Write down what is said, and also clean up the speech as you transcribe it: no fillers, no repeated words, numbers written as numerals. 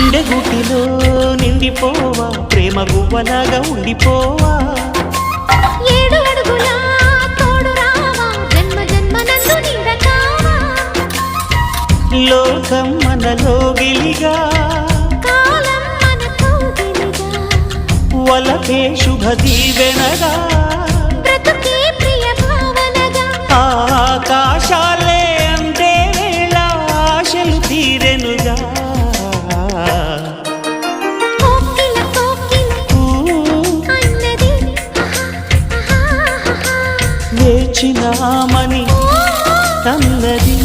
గుండె గుటిలో నిండిపోవా ప్రేమ గువ్వలాగా ఉండిపోవా 7 అడుగుల తోడు రావా జన్మ జన్మ నన్ను నిందకావా లోకం మనలో గిలిగా కాలం మనతో గిలిగా వలకే శుభ దీవెనగా బ్రతుకే ప్రియ భావనగా ఆకాశాలే అందే వేళ ఆశలు తీరెనుగా కోకిల కోకిల అన్నది వేచినామని అన్నది